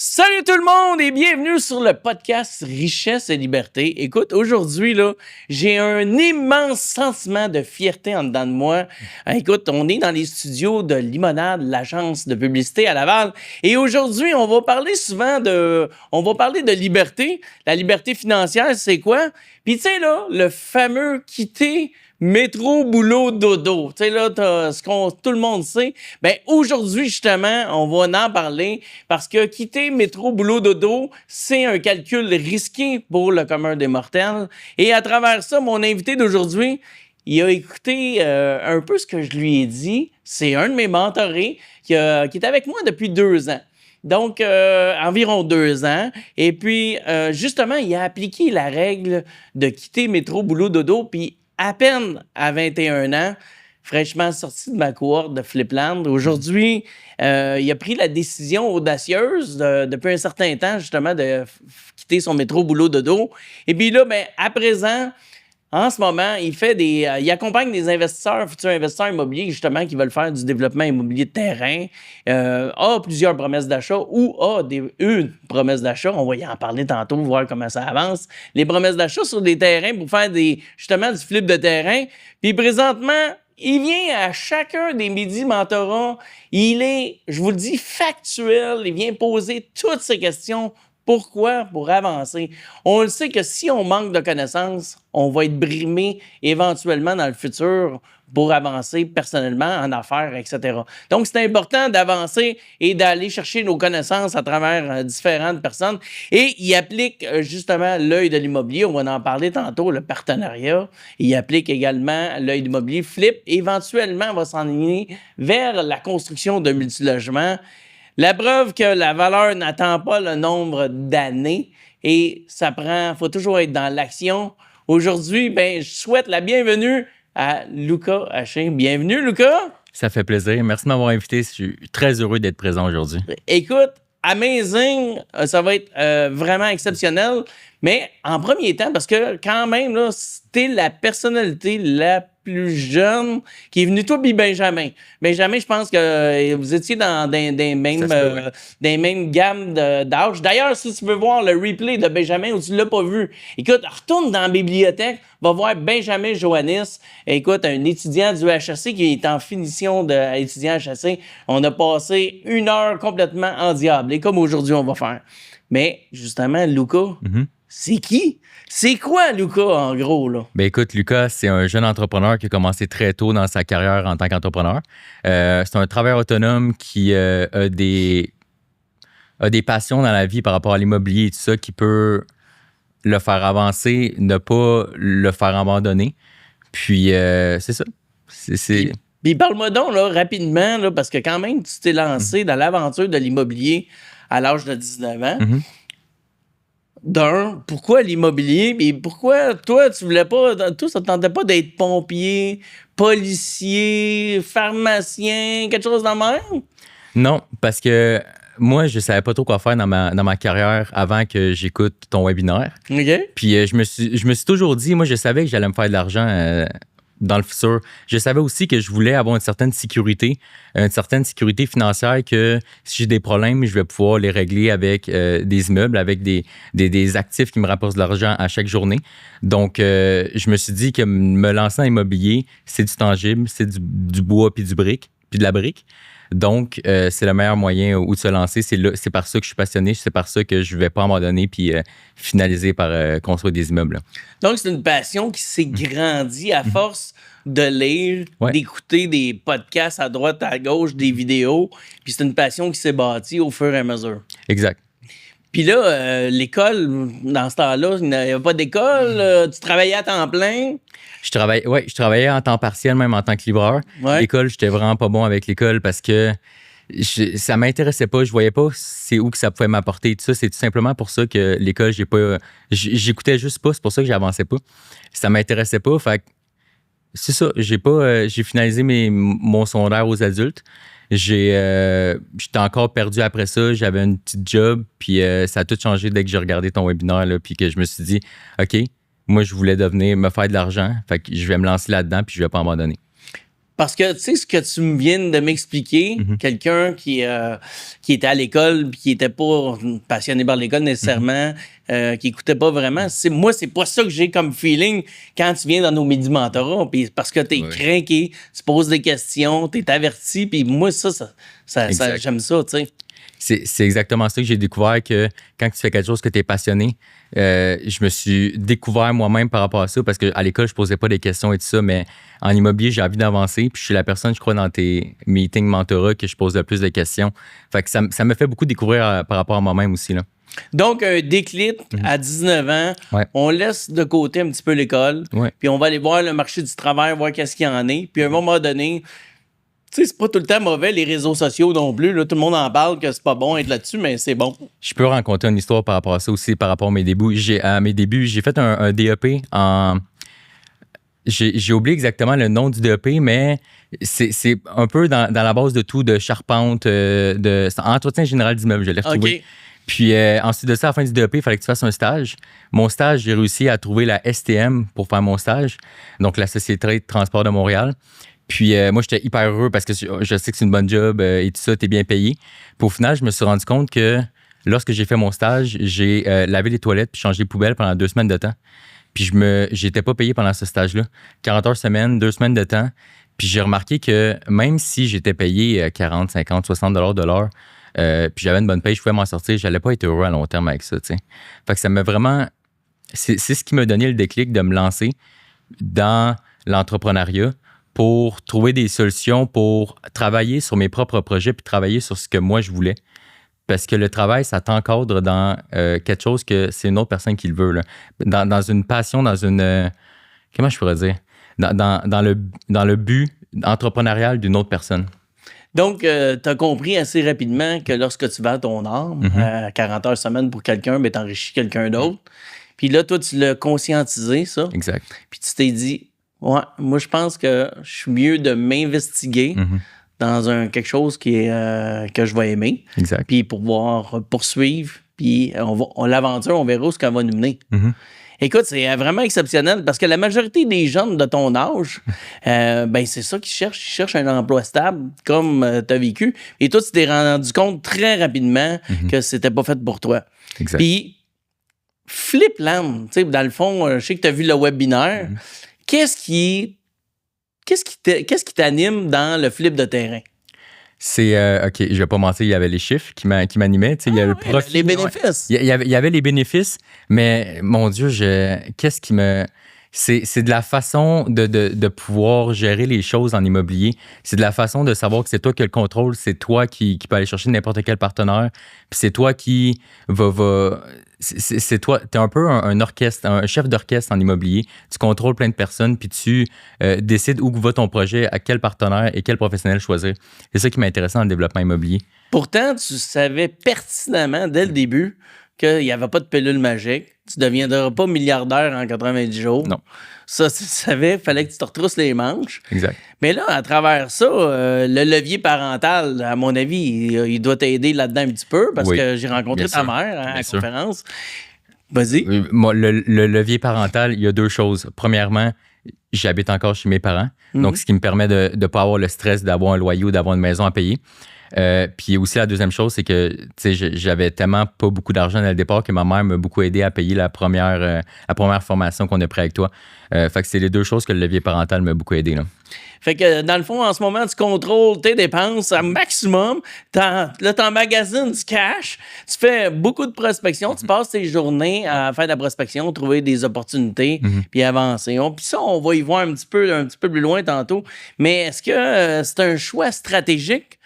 Salut tout le monde et bienvenue sur le podcast Richesse et Liberté. Écoute, aujourd'hui, là, j'ai un immense sentiment de fierté en dedans de moi. Écoute, on est dans les studios de Limonade, l'agence de publicité à Laval. Et aujourd'hui, on va parler de liberté. La liberté financière, c'est quoi? Puis tu sais, là, le fameux quitter métro, boulot, dodo. Tu sais, là, tout le monde sait. Ben, aujourd'hui, justement, on va en parler parce que quitter métro, boulot, dodo, c'est un calcul risqué pour le commun des mortels. Et à travers ça, mon invité d'aujourd'hui, il a écouté un peu ce que je lui ai dit. C'est un de mes mentorés qui est avec moi depuis 2 ans. Donc, environ 2 ans. Et puis, justement, il a appliqué la règle de quitter métro, boulot, dodo, puis à peine à 21 ans, fraîchement sorti de ma cohorte de Flipland. Aujourd'hui, il a pris la décision audacieuse depuis un certain temps, justement, de quitter son métro, boulot, dodo. Et puis là, ben, à présent, en ce moment, il accompagne des futurs investisseurs immobiliers, justement, qui veulent faire du développement immobilier de terrain, a plusieurs promesses d'achat ou une promesse d'achat. On va y en parler tantôt, voir comment ça avance. Les promesses d'achat sur des terrains pour faire justement du flip de terrain. Puis présentement, il vient à chacun des midis mentorats. Il est, je vous le dis, factuel. Il vient poser toutes ces questions. Pourquoi? Pour avancer. On le sait que si on manque de connaissances, on va être brimé éventuellement dans le futur pour avancer personnellement en affaires, etc. Donc, c'est important d'avancer et d'aller chercher nos connaissances à travers différentes personnes. Et il applique justement l'œil de l'immobilier. On va en parler tantôt, le partenariat. Il applique également l'œil de l'immobilier. Flip, éventuellement, on va s'enligner vers la construction de multilogements. La preuve que la valeur n'attend pas le nombre d'années et faut toujours être dans l'action. Aujourd'hui, ben, je souhaite la bienvenue à Luca Haché. Bienvenue, Luca. Ça fait plaisir. Merci de m'avoir invité. Je suis très heureux d'être présent aujourd'hui. Écoute, amazing. Ça va être vraiment exceptionnel. Mais en premier temps, parce que quand même, là, t'es la personnalité la plus jeune qui est venue, toi puis Benjamin. Benjamin, je pense que vous étiez dans des mêmes gammes d'âge. D'ailleurs, si tu veux voir le replay de Benjamin ou tu l'as pas vu, écoute, retourne dans la bibliothèque, va voir Benjamin Johannis. Écoute, un étudiant du HEC qui est en finition d'étudiant HEC. On a passé 1 heure complètement endiablée, comme aujourd'hui on va faire. Mais justement, Luca, c'est qui? C'est quoi, Luca, en gros, là? Ben écoute, Lucas, c'est un jeune entrepreneur qui a commencé très tôt dans sa carrière en tant qu'entrepreneur. C'est un travailleur autonome qui a des passions dans la vie par rapport à l'immobilier et tout ça qui peut le faire avancer, ne pas le faire abandonner. Puis, c'est ça. Puis parle-moi donc, là, rapidement, là, parce que quand même, tu t'es lancé dans l'aventure de l'immobilier à l'âge de 19 ans. Pourquoi l'immobilier? Et pourquoi, toi, ça te tentait pas d'être pompier, policier, pharmacien, quelque chose dans le même? Non, parce que moi, je savais pas trop quoi faire dans ma carrière avant que j'écoute ton webinaire. OK. Puis je me suis toujours dit, moi, je savais que j'allais me faire de l'argent dans le futur. Je savais aussi que je voulais avoir une certaine sécurité financière, que si j'ai des problèmes, je vais pouvoir les régler avec des immeubles, avec des actifs qui me rapportent de l'argent à chaque journée. Donc, je me suis dit que me lancer en immobilier, c'est du tangible, c'est du bois puis du brique, puis de la brique. Donc, c'est le meilleur moyen où de se lancer. C'est par ça que je suis passionné. C'est par ça que je ne vais pas abandonner puis finaliser par construire des immeubles. Donc, c'est une passion qui s'est grandie à force de lire, d'écouter des podcasts à droite, à gauche, des vidéos. Puis c'est une passion qui s'est bâtie au fur et à mesure. Exact. Puis là, l'école, dans ce temps-là, il n'y avait pas d'école. Tu travaillais à temps plein. Je travaillais en temps partiel, même en tant que livreur. Ouais. L'école, j'étais vraiment pas bon avec l'école parce que ça m'intéressait pas. Je voyais pas c'est où que ça pouvait m'apporter. Tout ça, c'est tout simplement pour ça que l'école, j'écoutais juste pas. C'est pour ça que j'avançais pas. Ça m'intéressait pas. Fait que c'est ça. J'ai finalisé mon secondaire aux adultes. J'étais encore perdu après ça. J'avais une petite job, puis ça a tout changé dès que j'ai regardé ton webinaire, là, puis que je me suis dit, OK, moi, je voulais me faire de l'argent. Fait que je vais me lancer là-dedans, puis je vais pas abandonner. Parce que, tu sais, ce que tu me viens de m'expliquer, quelqu'un qui était à l'école puis qui était pas passionné par l'école nécessairement, qui écoutait pas vraiment, moi, c'est pas ça que j'ai comme feeling quand tu viens dans nos midi-mentorats. Puis parce que t'es craqué, tu poses des questions, t'es averti, puis moi, ça j'aime ça, tu sais. C'est exactement ça que j'ai découvert, que quand tu fais quelque chose que tu es passionné, je me suis découvert moi-même par rapport à ça, parce qu'à l'école, je posais pas des questions et tout ça, mais en immobilier, j'ai envie d'avancer, puis je suis la personne, je crois, dans tes meetings mentorat que je pose le plus de questions. Fait que ça me fait beaucoup découvrir par rapport à moi-même aussi, là. Donc, un déclic à 19 ans, on laisse de côté un petit peu l'école, puis on va aller voir le marché du travail, voir qu'est-ce qu'il y en est, puis à un moment donné, tu sais, c'est pas tout le temps mauvais, les réseaux sociaux non plus. Là, tout le monde en parle que c'est pas bon être là-dessus, mais c'est bon. Je peux raconter une histoire par rapport à ça aussi, par rapport à mes débuts. J'ai fait un DEP en... J'ai oublié exactement le nom du DEP, mais c'est un peu dans la base de tout, de charpente, de entretien général d'immeuble, je l'ai retrouvé. Okay. Puis ensuite de ça, à la fin du DEP, il fallait que tu fasses un stage. Mon stage, j'ai réussi à trouver la STM pour faire mon stage, donc la Société de transport de Montréal. Puis moi, j'étais hyper heureux parce que je sais que c'est une bonne job et tout ça, t'es bien payé. Puis au final, je me suis rendu compte que lorsque j'ai fait mon stage, j'ai lavé les toilettes puis changé les poubelles pendant 2 semaines de temps. Puis j'étais pas payé pendant ce stage-là. 40 heures semaine, 2 semaines de temps. Puis j'ai remarqué que même si j'étais payé 40, 50, 60 $ de l'heure, puis j'avais une bonne paye, je pouvais m'en sortir, j'allais pas être heureux à long terme avec ça, tu sais. Fait que ça m'a vraiment... C'est ce qui m'a donné le déclic de me lancer dans l'entrepreneuriat, pour trouver des solutions, pour travailler sur mes propres projets puis travailler sur ce que moi je voulais. Parce que le travail, ça t'encadre dans quelque chose que c'est une autre personne qui le veut, là. Dans une passion, dans une... comment je pourrais dire? Dans le but entrepreneurial d'une autre personne. Donc, tu as compris assez rapidement que lorsque tu vends ton âme à 40 heures semaine pour quelqu'un, ben, t'enrichis quelqu'un d'autre. Puis là, toi, tu l'as conscientisé, ça. Exact. Puis tu t'es dit... Ouais, moi, je pense que je suis mieux de m'investiguer dans quelque chose que je vais aimer. Exact. Puis pouvoir poursuivre. Puis l'aventure, on verra où ce qu'elle va nous mener. Écoute, c'est vraiment exceptionnel parce que la majorité des jeunes de ton âge, ben c'est ça qu'ils cherchent. Ils cherchent un emploi stable comme tu as vécu. Et toi, tu t'es rendu compte très rapidement que c'était pas fait pour toi. Exact. Puis, Flipland, tu sais, dans le fond, je sais que tu as vu le webinaire. Qu'est-ce qui t'anime dans le flip de terrain? C'est, OK, je vais pas mentir, il y avait les chiffres qui m'animaient. Il y avait le profit. Les bénéfices. Il y avait les bénéfices, mais mon Dieu, qu'est-ce qui me... C'est de la façon de pouvoir gérer les choses en immobilier. C'est de la façon de savoir que c'est toi qui as le contrôle, c'est toi qui peux aller chercher n'importe quel partenaire, puis c'est toi qui c'est toi, t'es un peu un orchestre, un chef d'orchestre en immobilier. Tu contrôles plein de personnes, puis tu décides où va ton projet, à quel partenaire et quel professionnel choisir. C'est ça qui m'intéressait dans le développement immobilier. Pourtant, tu savais pertinemment dès le début qu'il n'y avait pas de pilule magique. Tu ne deviendras pas milliardaire en 90 jours. Non. Ça, tu savais, il fallait que tu te retrousses les manches. Exact. Mais là, à travers ça, le levier parental, à mon avis, il doit t'aider là-dedans un petit peu parce que j'ai rencontré ta mère à la conférence. Vas-y. Moi, le levier parental, il y a 2 choses. Premièrement, j'habite encore chez mes parents. Donc, ce qui me permet de ne pas avoir le stress d'avoir un loyer ou d'avoir une maison à payer. Puis aussi, la deuxième chose, c'est que j'avais tellement pas beaucoup d'argent à le départ que ma mère m'a beaucoup aidé à payer la première formation qu'on a pris avec toi. Fait que c'est les 2 choses que le levier parental m'a beaucoup aidé, là. Fait que dans le fond, en ce moment, tu contrôles tes dépenses à maximum. Là, tu emmagasines du cash. Tu fais beaucoup de prospection. Tu passes tes journées à faire de la prospection, trouver des opportunités, puis avancer. Puis ça, on va y voir un petit peu plus loin tantôt. Mais est-ce que c'est un choix stratégique?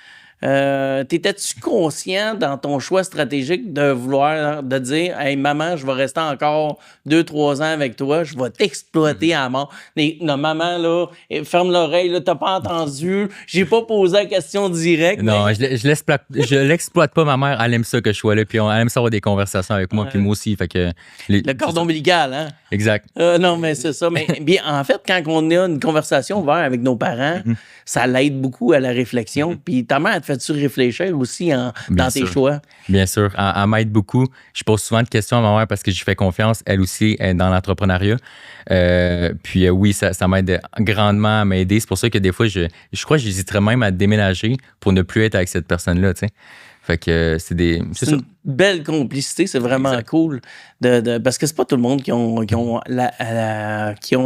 T'étais-tu conscient dans ton choix stratégique de dire hey maman, je vais rester encore 2-3 ans avec toi, je vais t'exploiter à mort. Non, maman, là, ferme l'oreille, là, t'as pas entendu, j'ai pas posé la question directe. Non, je l'exploite pas, ma mère, elle aime ça que je sois là, puis elle aime ça avoir des conversations avec moi, puis moi aussi, fait que... Le cordon ombilical, hein? Exact. Non, mais c'est ça. Mais bien, en fait, quand on a une conversation ouverte avec nos parents, ça l'aide beaucoup à la réflexion, puis ta mère, elle te fait fait-tu réfléchir aussi dans tes sûr. choix? Bien sûr, elle m'aide beaucoup. Je pose souvent de questions à ma mère parce que j'y fais confiance. Elle aussi est dans l'entrepreneuriat. Puis oui, ça m'aide grandement à m'aider. C'est pour ça que des fois, je crois que j'hésiterais même à déménager pour ne plus être avec cette personne-là, tu sais. Fait que c'est ça. Une belle complicité, c'est vraiment cool. Parce que c'est pas tout le monde qui ont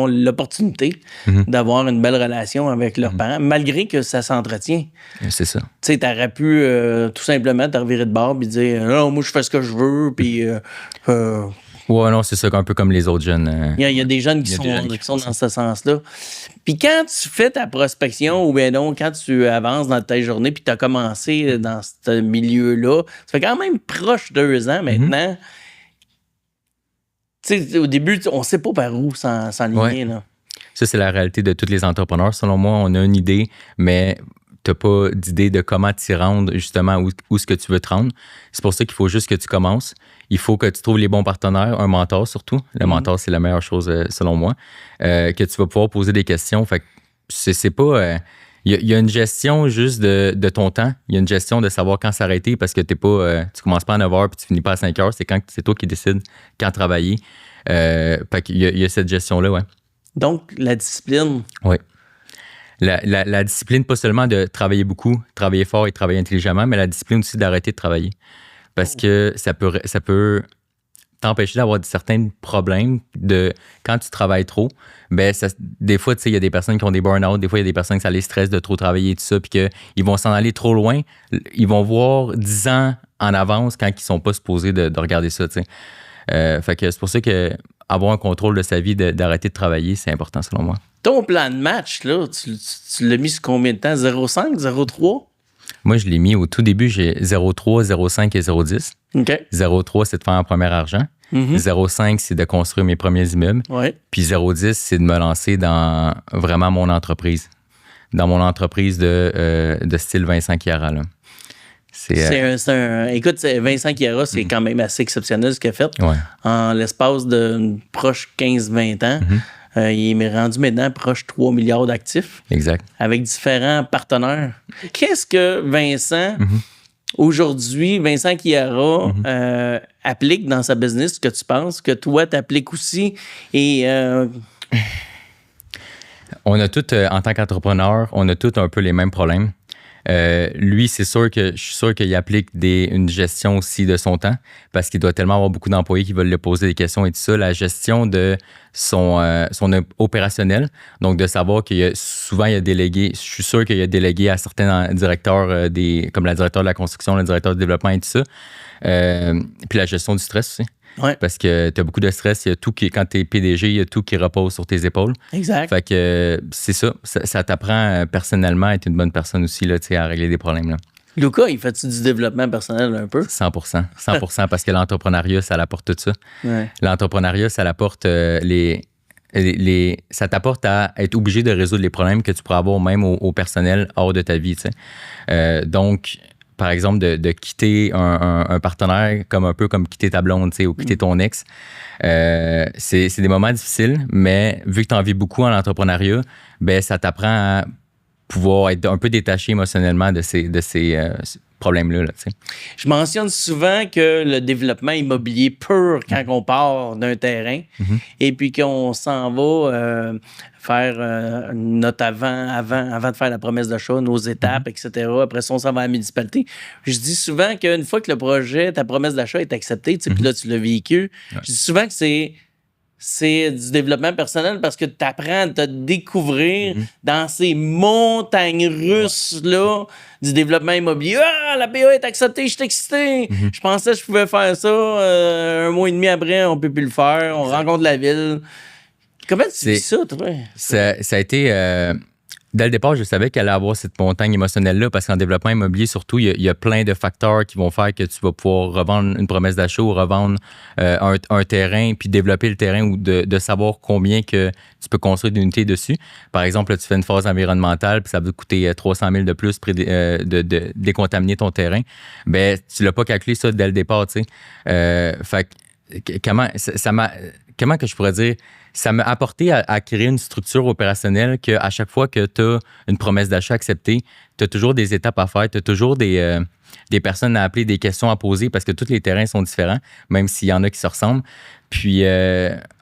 l'opportunité d'avoir une belle relation avec leurs parents, malgré que ça s'entretient. C'est ça. Tu sais, t'aurais pu tout simplement te revirer de bord et dire non, moi je fais ce que je veux, puis ouais, non, c'est ça, un peu comme les autres jeunes. il y a des jeunes qui sont dans ce sens-là. Puis quand tu fais ta prospection ou bien non, quand tu avances dans ta journée puis tu as commencé dans ce milieu-là, ça fait quand même proche 2 ans maintenant. Tu sais, au début, on sait pas par où s'enligner. Là. Ça, c'est la réalité de tous les entrepreneurs. Selon moi, on a une idée, mais tu n'as pas d'idée de comment t'y rendre, justement, où est-ce que tu veux te rendre. C'est pour ça qu'il faut juste que tu commences. Il faut que tu trouves les bons partenaires, un mentor surtout. Le mentor, c'est la meilleure chose, selon moi. Que tu vas pouvoir poser des questions. Fait que c'est pas... Il y a une gestion juste de ton temps. Il y a une gestion de savoir quand s'arrêter parce que t'es pas, tu commences pas à 9 h puis tu finis pas à 5 h. C'est toi qui décides quand travailler. Fait qu'il y a cette gestion-là, ouais. Donc, la discipline. Oui. La discipline, pas seulement de travailler beaucoup, travailler fort et travailler intelligemment, mais la discipline aussi d'arrêter de travailler. Parce que ça peut t'empêcher d'avoir certains problèmes de quand tu travailles trop. Ben des fois, tu sais, il y a des personnes qui ont des burn-out, des fois, il y a des personnes que ça les stresse de trop travailler et tout ça, puis qu'ils vont s'en aller trop loin. Ils vont voir 10 ans en avance quand ils sont pas supposés de regarder ça, tu sais. Fait que c'est pour ça que avoir un contrôle de sa vie, d'arrêter de travailler, c'est important selon moi. Ton plan de match, là, tu l'as mis sur combien de temps? 0,5, 0,3? Moi, je l'ai mis au tout début, j'ai 0,3, 0,5 et 0,10. OK. 0,3, c'est de faire un premier argent. 0,5, c'est de construire mes premiers immeubles. Ouais. Puis 0,10, c'est de me lancer dans vraiment mon entreprise. Dans mon entreprise de style Vincent Chiara, là. Écoute, Vincent Chiara, c'est quand même assez exceptionnel ce qu'il a fait. Ouais. En l'espace de proche 15-20 ans. Il est rendu maintenant proche 3 milliards d'actifs. Exact. Avec différents partenaires. Qu'est-ce que Vincent, aujourd'hui, Vincent Chiara, applique dans sa business que tu penses, que toi, t'appliques aussi? Et on a tous, en tant qu'entrepreneur, on a tous un peu les mêmes problèmes. Lui, je suis sûr qu'il applique une gestion aussi de son temps parce qu'il doit tellement avoir beaucoup d'employés qui veulent lui poser des questions et tout ça. La gestion de son opérationnel, donc de savoir souvent il y a délégué, je suis sûr qu'il y a délégué à certains directeurs, comme la directeur de la construction, le directeur du développement et tout ça. Puis la gestion du stress aussi. Ouais. Parce que tu as beaucoup de stress, il y a tout quand tu es PDG, il y a tout qui repose sur tes épaules. Exact. Fait que c'est ça t'apprend personnellement à être une bonne personne aussi là, à régler des problèmes. Là. Luca, il fait-tu du développement personnel un peu? 100% parce que l'entrepreneuriat, ça l'apporte tout ça. Ouais. L'entrepreneuriat, ça l'apporte ça t'apporte à être obligé de résoudre les problèmes que tu pourrais avoir même au personnel hors de ta vie. Donc, par exemple, de quitter un partenaire un peu comme quitter ta blonde, ou quitter ton ex. C'est des moments difficiles, mais vu que tu en vis beaucoup en entrepreneuriat, ben ça t'apprend à pouvoir être un peu détaché émotionnellement de ces problèmes-là. Là, je mentionne souvent que le développement immobilier pur, quand on part d'un terrain et puis qu'on s'en va faire notre avant de faire la promesse d'achat, nos étapes, etc. Après ça, on s'en va à la municipalité. Je dis souvent qu'une fois que le projet, ta promesse d'achat est acceptée, puis là, tu l'as vécu, je dis souvent que c'est du développement personnel parce que tu apprends à te découvrir dans ces montagnes russes-là du développement immobilier. Ah, la PA est acceptée, je suis excité. Je pensais que je pouvais faire ça. 1 mois et demi après, on peut plus le faire. On rencontre la ville. Comment tu vis ça, toi? Ça a été... dès le départ, je savais qu'elle allait avoir cette montagne émotionnelle-là parce qu'en développement immobilier, surtout, il y a plein de facteurs qui vont faire que tu vas pouvoir revendre une promesse d'achat ou revendre un terrain puis développer le terrain ou de savoir combien que tu peux construire d'unités dessus. Par exemple, là, tu fais une phase environnementale puis ça va te coûter 300 000 de plus de décontaminer ton terrain. Ben, tu l'as pas calculé ça dès le départ, tu sais. Fait que comment que je pourrais dire, ça m'a apporté à créer une structure opérationnelle qu'à chaque fois que tu as une promesse d'achat acceptée, tu as toujours des étapes à faire, tu as toujours des personnes à appeler, des questions à poser parce que tous les terrains sont différents, même s'il y en a qui se ressemblent. Puis,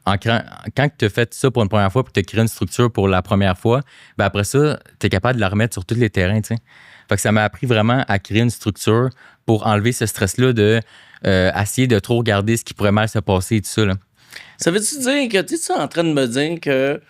quand tu as fait ça pour une première fois puis tu as créé une structure pour la première fois, ben après ça, tu es capable de la remettre sur tous les terrains, tu sais. Fait que ça m'a appris vraiment à créer une structure pour enlever ce stress-là de essayer de trop regarder ce qui pourrait mal se passer et tout ça, là. Ça veut-tu dire que tu es en train de me dire que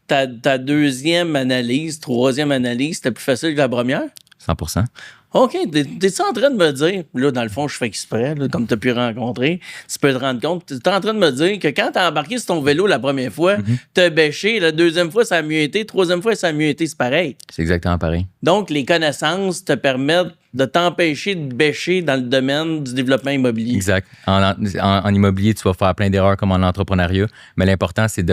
ta deuxième analyse, troisième analyse, c'était plus facile que la première? 100%. OK, t'es-tu en train de me dire, là, dans le fond, je fais exprès, là, comme tu as pu rencontrer, tu peux te rendre compte, tu es en train de me dire que quand tu as embarqué sur ton vélo la première fois, tu as bêché, la deuxième fois, ça a mieux été, troisième fois, ça a mieux été, c'est pareil. C'est exactement pareil. Donc, les connaissances te permettent de t'empêcher de bêcher dans le domaine du développement immobilier. Exact. En immobilier, tu vas faire plein d'erreurs comme en entrepreneuriat, mais l'important, c'est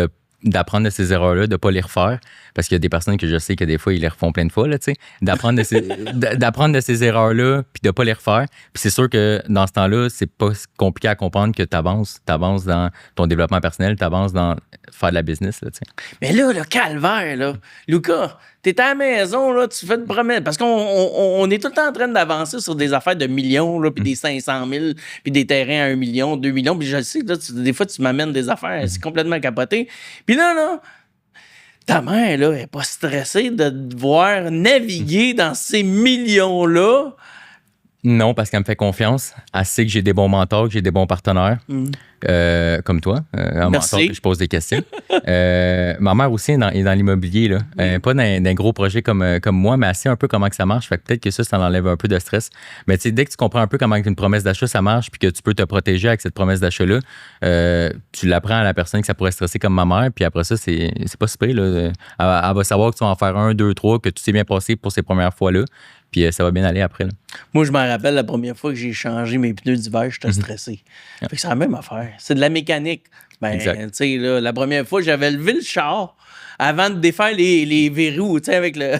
d'apprendre de ces erreurs-là, de ne pas les refaire, parce qu'il y a des personnes que je sais que des fois, ils les refont plein de fois, là, tu sais, d'apprendre de ces erreurs-là, puis de ne pas les refaire. Puis c'est sûr que dans ce temps-là, c'est pas compliqué à comprendre que tu avances dans ton développement personnel, tu avances dans faire de la business, là, tu sais. Mais là, le calvaire, là, Lucas, t'es à la maison, là, tu fais de promesses. Parce qu'on est tout le temps en train d'avancer sur des affaires de millions, là, puis des 500 000, puis des terrains à 1 million, 2 millions. Puis je sais, là, des fois, tu m'amènes des affaires, c'est complètement capoté. Puis là, ta mère, là, elle n'est pas stressée de devoir naviguer dans ces millions-là. Non, parce qu'elle me fait confiance. Elle sait que j'ai des bons mentors, que j'ai des bons partenaires, comme toi, un mentor que je pose des questions. Ma mère aussi est dans l'immobilier, là. Pas dans un gros projet comme moi, mais elle sait un peu comment que ça marche. Fait que peut-être que ça enlève un peu de stress. Mais tu sais, dès que tu comprends un peu comment une promesse d'achat, ça marche, puis que tu peux te protéger avec cette promesse d'achat-là, tu l'apprends à la personne que ça pourrait stresser comme ma mère, puis après ça, c'est pas super, là. Elle va savoir que tu vas en faire 1, 2, 3, que tout s'est bien passé pour ces premières fois-là. Puis ça va bien aller après, là. Moi, je me rappelle la première fois que j'ai changé mes pneus d'hiver, j'étais stressé. Fait que c'est la même affaire. C'est de la mécanique. Ben, tu sais, là, la première fois, j'avais levé le char avant de défaire les verrous, tu sais, avec le...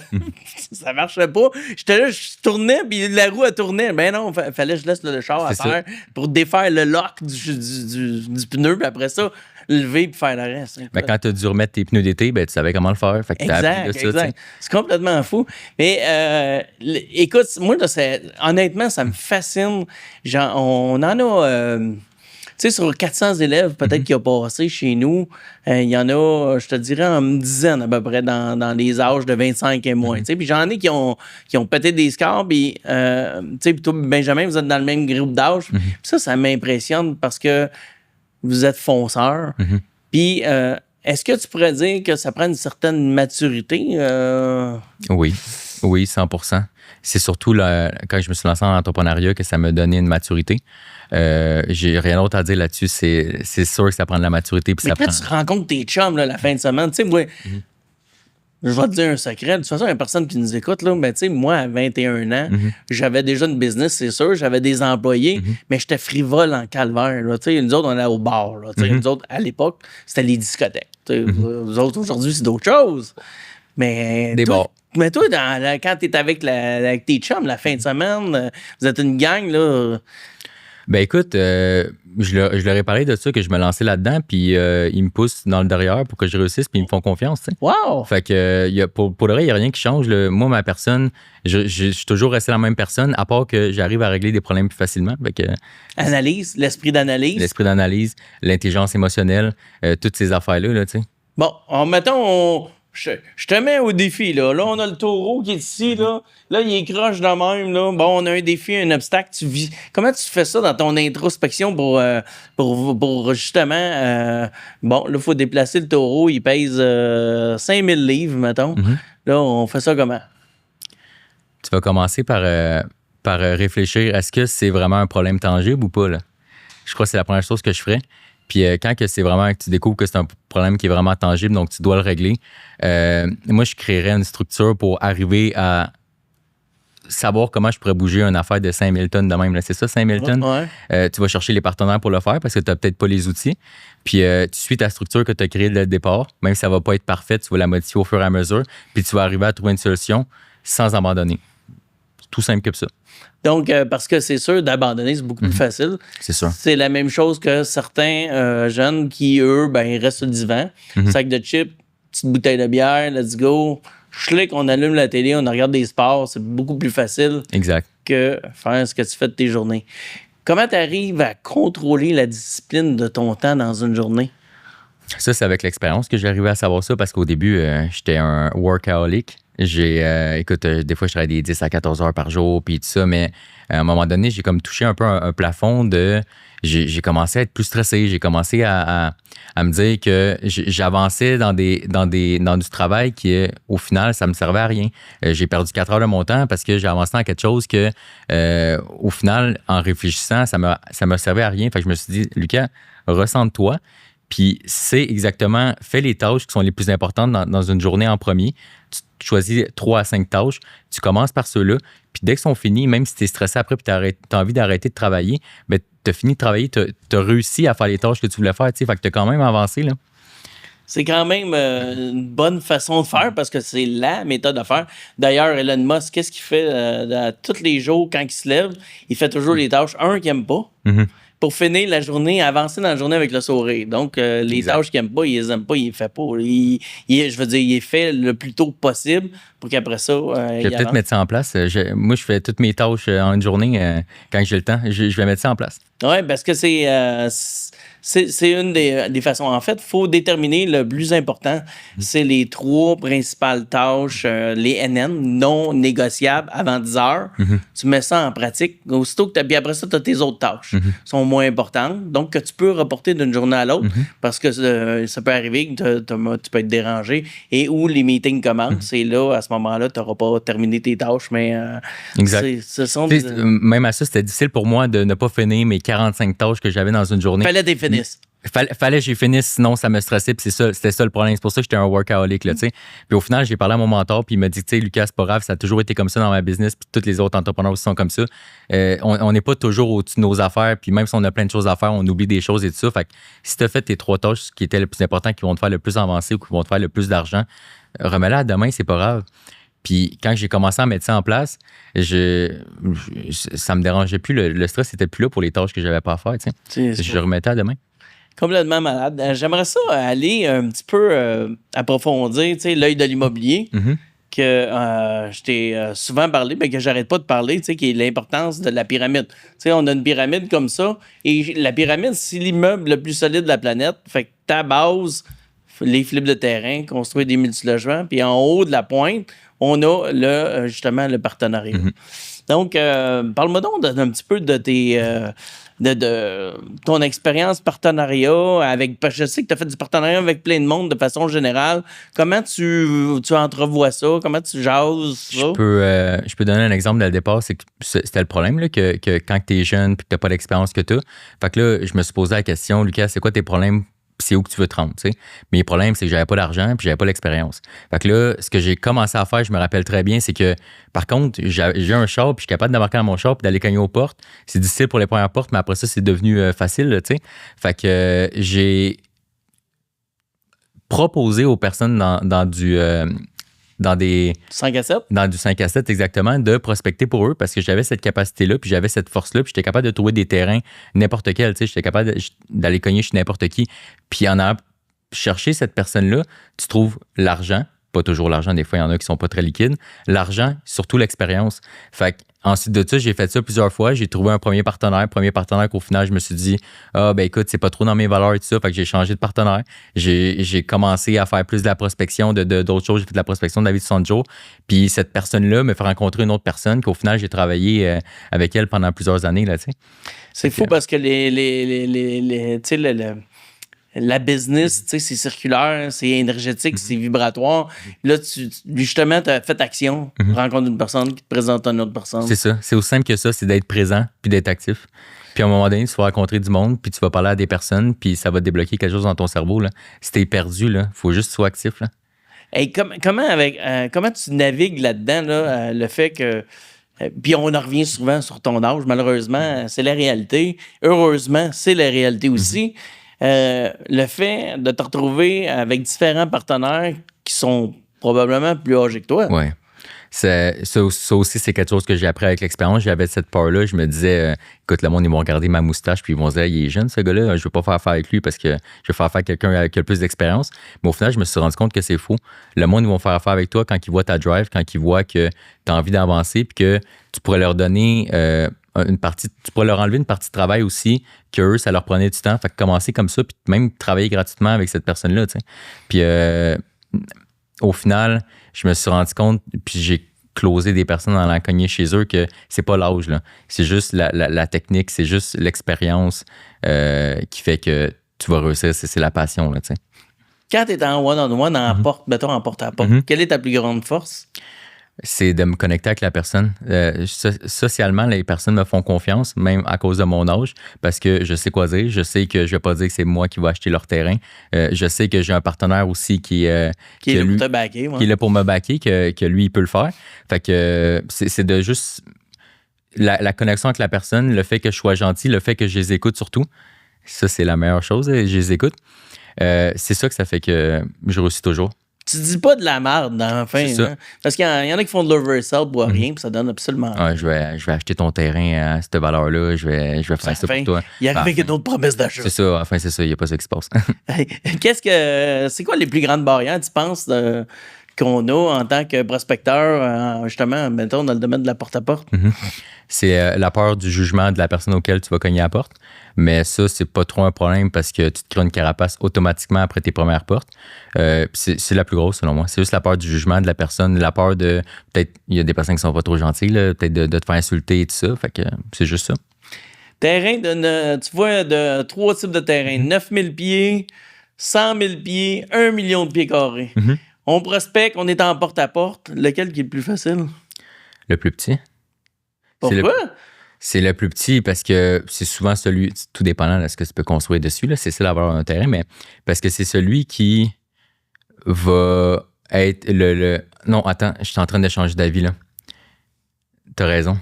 ça marchait pas. J'étais là, je tournais, puis la roue, elle tournait. Ben non, fallait que je laisse le char à terre pour défaire le lock du pneu, puis après ça, lever puis faire le reste. Ben, quand tu as dû remettre tes pneus d'été, ben, tu savais comment le faire. Fait que t'as appris de ça, exact. C'est complètement fou. Mais écoute, moi, là, honnêtement, ça me fascine. Genre, on en a... tu sais, sur 400 élèves, peut-être qui ont passé chez nous, il y en a, je te dirais, une dizaine à peu près dans les âges de 25 et moins. Tu sais, puis j'en ai qui ont pété des scores, puis, tu sais, puis toi, Benjamin, vous êtes dans le même groupe d'âge. Puis ça m'impressionne parce que vous êtes fonceurs. Puis, est-ce que tu pourrais dire que ça prend une certaine maturité? Oui, 100%. C'est surtout quand je me suis lancé en entrepreneuriat que ça m'a donné une maturité. J'ai rien d'autre à dire là-dessus. C'est sûr que ça prend de la maturité. Puis mais quand tu rencontres tes chums là, la fin de semaine, tu sais, moi, je vais te dire un secret. De toute façon, il n'y a personne qui nous écoute. Là, mais tu sais, moi, à 21 ans, j'avais déjà une business, c'est sûr. J'avais des employés, mais j'étais frivole en calvaire. Là, nous autres, on allait au bar. Là, nous autres, à l'époque, c'était les discothèques. Nous autres, aujourd'hui, c'est d'autres choses. Mais des bars. Mais toi, quand tu es avec tes chums la fin de semaine, vous êtes une gang, là. Ben écoute, je leur ai parlé de ça, que je me lançais là-dedans, puis ils me poussent dans le derrière pour que je réussisse, puis ils me font confiance, tu sais. Wow! Fait que pour le vrai, il n'y a rien qui change. Moi, ma personne, je suis toujours resté la même personne, à part que j'arrive à régler des problèmes plus facilement. Fait que, analyse, l'esprit d'analyse. L'esprit d'analyse, l'intelligence émotionnelle, toutes ces affaires-là, là, tu sais. Bon, mettons, je te mets au défi, là. Là, on a le taureau qui est ici, là. Là, il est croche de même, là. Bon, on a un défi, un obstacle. Comment tu fais ça dans ton introspection pour justement... bon, là, il faut déplacer le taureau. Il pèse 5000 livres, mettons. Là, on fait ça comment? Tu vas commencer par réfléchir. Est-ce que c'est vraiment un problème tangible ou pas, là? Je crois que c'est la première chose que je ferais. Puis quand que c'est vraiment que tu découvres que c'est un problème qui est vraiment tangible, donc tu dois le régler, moi, je créerais une structure pour arriver à savoir comment je pourrais bouger une affaire de 5000 tonnes de même. Là. C'est ça, 5000 tonnes? Ouais. Tu vas chercher les partenaires pour le faire parce que tu n'as peut-être pas les outils. Puis tu suis ta structure que tu as créée dès le départ. Même si ça ne va pas être parfait, tu vas la modifier au fur et à mesure. Puis tu vas arriver à trouver une solution sans abandonner. tout simple que ça. Donc, parce que c'est sûr, d'abandonner, c'est beaucoup plus facile. C'est sûr. C'est la même chose que certains jeunes qui, eux, ben, ils restent sur le divan. Sac de chips, petite bouteille de bière, let's go. Schlick, on allume la télé, on regarde des sports. C'est beaucoup plus facile Exact. que faire ce que tu fais de tes journées. Comment tu arrives à contrôler la discipline de ton temps dans une journée? Ça, c'est avec l'expérience que j'ai arrivé à savoir ça parce qu'au début, j'étais un workaholic. Écoute, des fois, je travaillais des 10 à 14 heures par jour, puis tout ça, mais à un moment donné, j'ai comme touché un peu un plafond de. J'ai commencé à être plus stressé. J'ai commencé à me dire que j'avançais dans du travail qui, au final, ça me servait à rien. J'ai perdu 4 heures de mon temps parce que j'ai avancé dans quelque chose que, au final, en réfléchissant, ça me servait à rien. Fait que je me suis dit, Lucas, ressente-toi. Puis c'est exactement, fais les tâches qui sont les plus importantes dans une journée en premier. Tu choisis 3 à 5 tâches. Tu commences par ceux-là. Puis dès qu'ils sont finis, même si tu es stressé après et tu as envie d'arrêter de travailler, ben, tu as fini de travailler, tu as réussi à faire les tâches que tu voulais faire. Fait que tu as quand même avancé. Là. C'est quand même une bonne façon de faire parce que c'est la méthode à faire. D'ailleurs, Elon Musk, qu'est-ce qu'il fait tous les jours quand il se lève? Il fait toujours les tâches, qu'il n'aime pas. Pour finir la journée, avancer dans la journée avec le sourire. Donc, les tâches qu'il n'aime pas, il les aime pas, il les fait pas. Je veux dire, il les fait le plus tôt possible pour qu'après ça, je vais peut-être mettre ça en place. Moi, je fais toutes mes tâches en une journée quand j'ai le temps. Je vais mettre ça en place. Oui, parce que c'est une des façons. En fait, il faut déterminer le plus important. C'est les 3 principales tâches, les NN, non négociables, avant 10 heures. Tu mets ça en pratique. Aussitôt que puis après ça, tu as tes autres tâches. Sont moins importantes. Donc, que tu peux reporter d'une journée à l'autre parce que ça peut arriver que tu peux être dérangé et où les meetings commencent. Et là, à ce moment-là, tu n'auras pas terminé tes tâches. Mais ce sont même à ça, c'était difficile pour moi de ne pas finir mes 45 tâches que j'avais dans une journée. Fallait des finisses. Fallait que j'y finisse, sinon ça me stressait, puis c'était ça le problème. C'est pour ça que j'étais un workaholic, là, tu sais. Puis au final, j'ai parlé à mon mentor, puis il m'a dit, tu sais, Lucas, c'est pas grave, ça a toujours été comme ça dans ma business, puis tous les autres entrepreneurs aussi sont comme ça. On n'est pas toujours au-dessus de nos affaires, puis même si on a plein de choses à faire, on oublie des choses et tout ça. Fait que si tu as fait tes 3 tâches qui étaient le plus important, qui vont te faire le plus avancer ou qui vont te faire le plus d'argent, remets-la à demain, c'est pas grave. Puis quand j'ai commencé à mettre ça en place, ça me dérangeait plus. Le stress n'était plus là pour les tâches que j'avais pas à faire. Je le remettais à demain. Complètement malade. J'aimerais ça aller un petit peu approfondir l'œil de l'immobilier que je t'ai souvent parlé, mais que j'arrête pas de parler, qui est l'importance de la pyramide. On a une pyramide comme ça, et la pyramide, c'est l'immeuble le plus solide de la planète. Fait que ta base, les flips de terrain, construire des multilogements, puis en haut de la pointe, on a justement le partenariat. Donc, parle-moi donc d'un petit peu de de ton expérience partenariat avec. Parce que je sais que tu as fait du partenariat avec plein de monde de façon générale. Comment tu entrevois ça? Comment tu jases ça? Je peux donner un exemple dès le départ. C'est que c'était le problème là, que quand tu es jeune et que tu n'as pas l'expérience que tu as. Fait que là, je me suis posé la question, Lucas, c'est quoi tes problèmes? C'est où que tu veux te rendre, tu sais. Mais le problème, c'est que j'avais pas d'argent puis j'avais pas l'expérience. Fait que là, ce que j'ai commencé à faire, je me rappelle très bien, c'est que, par contre, j'ai un char puis je suis capable d'embarquer dans mon char puis d'aller cogner aux portes. C'est difficile pour les premières portes, mais après ça, c'est devenu facile, tu sais. Fait que j'ai proposé aux personnes dans des 5 à 7? Dans du 5 à 7, exactement, de prospecter pour eux parce que j'avais cette capacité-là, puis j'avais cette force-là, puis j'étais capable de trouver des terrains n'importe quel, tu sais, j'étais capable d'aller cogner chez n'importe qui. Puis en allant chercher cette personne-là, tu trouves l'argent, pas toujours l'argent, des fois, il y en a qui sont pas très liquides, l'argent, surtout l'expérience. Fait ensuite de ça, j'ai fait ça plusieurs fois, j'ai trouvé un premier partenaire qu'au final, je me suis dit, écoute, c'est pas trop dans mes valeurs et tout ça, fait que j'ai changé de partenaire. J'ai commencé à faire plus de la prospection d'autres choses, j'ai fait de la prospection de la vie de 60 jours, puis cette personne-là me fait rencontrer une autre personne qu'au final, j'ai travaillé avec elle pendant plusieurs années, là, tu sais. C'est fou parce que la business, c'est circulaire, c'est énergétique, c'est vibratoire. Là, justement, tu as fait action, rencontre une personne qui te présente une autre personne. C'est ça. C'est aussi simple que ça, c'est d'être présent puis d'être actif. Puis à un moment donné, tu vas rencontrer du monde, puis tu vas parler à des personnes, puis ça va débloquer quelque chose dans ton cerveau. Là. Si t'es perdu, il faut juste que tu sois actif. Là. Hey, comment tu navigues là-dedans, là, le fait que... Puis on en revient souvent sur ton âge, malheureusement, c'est la réalité. Heureusement, c'est la réalité aussi. Le fait de te retrouver avec différents partenaires qui sont probablement plus âgés que toi. Oui. ça aussi, c'est quelque chose que j'ai appris avec l'expérience. J'avais cette peur-là. Je me disais, écoute, le monde, ils vont regarder ma moustache puis ils vont se dire, il est jeune, ce gars-là. Je veux pas faire affaire avec lui parce que je veux faire affaire avec quelqu'un avec le plus d'expérience. Mais au final, je me suis rendu compte que c'est faux. Le monde, ils vont faire affaire avec toi quand ils voient ta drive, quand ils voient que tu as envie d'avancer puis que tu pourrais leur donner une partie, tu pourrais leur enlever une partie de travail aussi, qu'eux, ça leur prenait du temps. Fait que commencer comme ça puis même travailler gratuitement avec cette personne-là, tu sais. Puis au final, je me suis rendu compte, puis j'ai closé des personnes en la cogné chez eux, que c'est pas l'âge, là. C'est juste la technique, c'est juste l'expérience qui fait que tu vas réussir. C'est la passion, là, tu sais. Quand tu es en one-on-one, en porte-à-porte, quelle est ta plus grande force? C'est de me connecter avec la personne. Socialement, les personnes me font confiance, même à cause de mon âge, parce que je sais quoi dire. Je sais que je vais pas dire que c'est moi qui vais acheter leur terrain. Je sais que j'ai un partenaire aussi qui est là pour te backer, qui est là pour me backer, que lui, il peut le faire. Fait que c'est de juste la connexion avec la personne, le fait que je sois gentil, le fait que je les écoute surtout. Ça, c'est la meilleure chose, je les écoute. C'est ça que ça fait que je réussis toujours. Tu dis pas de la merde dans la fin. Hein? Parce qu'il y en a qui font de l'oversell pour rien, puis ça donne absolument rien. Ouais, je vais acheter ton terrain à cette valeur-là, je vais faire ça pour toi. Il y a avec une autre promesse d'achat. C'est ça, enfin, c'est ça, il n'y a pas ça qui se passe. C'est quoi les plus grandes barrières, tu penses, qu'on a en tant que prospecteur, justement, mettons, dans le domaine de la porte-à-porte? C'est la peur du jugement de la personne auquel tu vas cogner à la porte. Mais ça, c'est pas trop un problème parce que tu te crées une carapace automatiquement après tes premières portes. C'est la plus grosse, selon moi. C'est juste la peur du jugement de la personne, la peur de... Peut-être, il y a des personnes qui sont pas trop gentilles, là, peut-être de te faire insulter et tout ça. Fait que c'est juste ça. Terrain, tu vois, de 3 types de terrain. 9000 pieds, 100 000 pieds, 1 million de pieds carrés. On prospecte, on est en porte-à-porte. Lequel qui est le plus facile? Le plus petit. Pourquoi? C'est le plus petit parce que c'est souvent celui, tout dépendant de ce que tu peux construire dessus, là, c'est ça l'avoir un terrain, mais parce que c'est celui qui va être Non, attends, je suis en train de changer d'avis, là. T'as raison.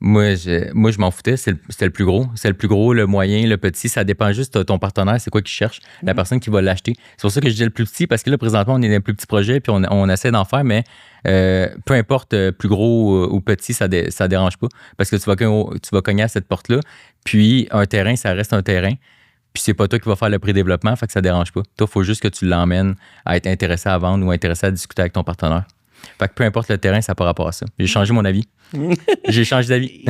Moi, je m'en foutais, c'était le plus gros. C'est le plus gros, le moyen, le petit, ça dépend juste de ton partenaire, c'est quoi qu'il cherche, la personne qui va l'acheter. C'est pour ça que je dis le plus petit, parce que là, présentement, on est dans un plus petit projet, puis on essaie d'en faire, mais peu importe, plus gros ou petit, ça dérange pas, parce que tu vas cogner à cette porte-là, puis un terrain, ça reste un terrain, puis c'est pas toi qui vas faire le pré-développement, fait que ça dérange pas. Toi, il faut juste que tu l'emmènes à être intéressé à vendre ou intéressé à discuter avec ton partenaire. Fait que peu importe le terrain, ça n'a pas rapport à ça. J'ai changé mon avis. J'ai changé d'avis.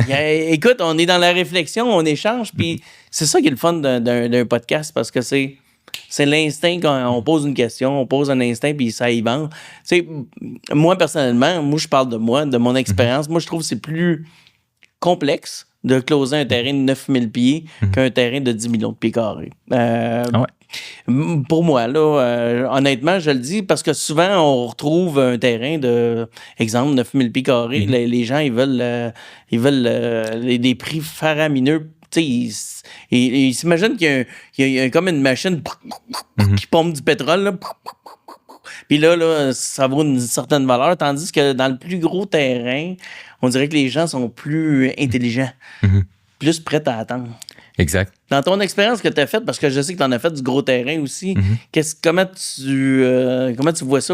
Écoute, on est dans la réflexion, on échange, puis c'est ça qui est le fun d'un podcast, parce que c'est l'instinct quand on pose une question, on pose un instinct, puis ça y va. Tu sais, moi, personnellement, je parle de moi, de mon expérience. Moi, je trouve que c'est plus complexe de closer un terrain de 9000 pieds qu'un terrain de 10 millions de pieds carrés. Pour moi, là, honnêtement, je le dis parce que souvent, on retrouve un terrain de, exemple, 9000 pieds carrés. Les gens, ils veulent des prix faramineux. Ils s'imaginent qu'il y a comme une machine qui pompe du pétrole. Là. Puis là, ça vaut une certaine valeur. Tandis que dans le plus gros terrain, on dirait que les gens sont plus intelligents, plus prêts à attendre. Exact. Dans ton expérience que tu as faite, parce que je sais que tu en as fait du gros terrain aussi, comment tu vois ça?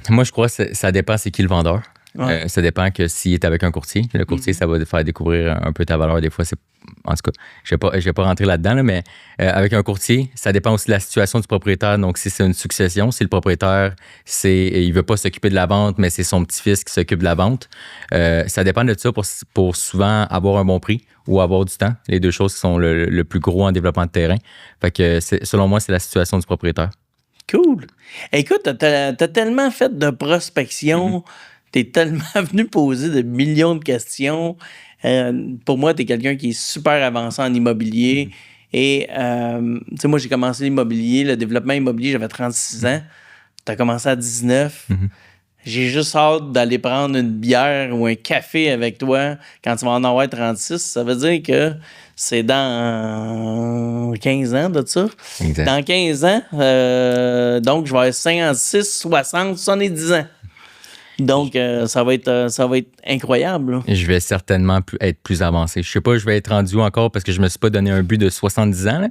Moi, je crois que ça dépend c'est qui le vendeur. Ouais. Ça dépend que s'il est avec un courtier. Le courtier, ça va te faire découvrir un peu ta valeur. Des fois, en tout cas, je vais pas rentrer là-dedans, là, mais avec un courtier, ça dépend aussi de la situation du propriétaire. Donc, si c'est une succession, si le propriétaire, il veut pas s'occuper de la vente, mais c'est son petit-fils qui s'occupe de la vente, ça dépend de ça pour souvent avoir un bon prix ou avoir du temps. Les deux choses qui sont le plus gros en développement de terrain. Fait que selon moi, c'est la situation du propriétaire. Cool. Écoute, t'as tellement fait de prospection, t'es tellement venu poser de millions de questions. Pour moi, t'es quelqu'un qui est super avancé en immobilier. Et, tu sais, moi, j'ai commencé l'immobilier, le développement immobilier, j'avais 36 ans. T'as commencé à 19. J'ai juste hâte d'aller prendre une bière ou un café avec toi quand tu vas en avoir 36. Ça veut dire que c'est dans 15 ans de ça. Exact. Dans 15 ans, donc je vais avoir 56, 60, 70 ans. Donc, ça va être incroyable. Là. Je vais certainement être plus avancé. Je sais pas, je vais être rendu où encore parce que je me suis pas donné un but de 70 ans, là.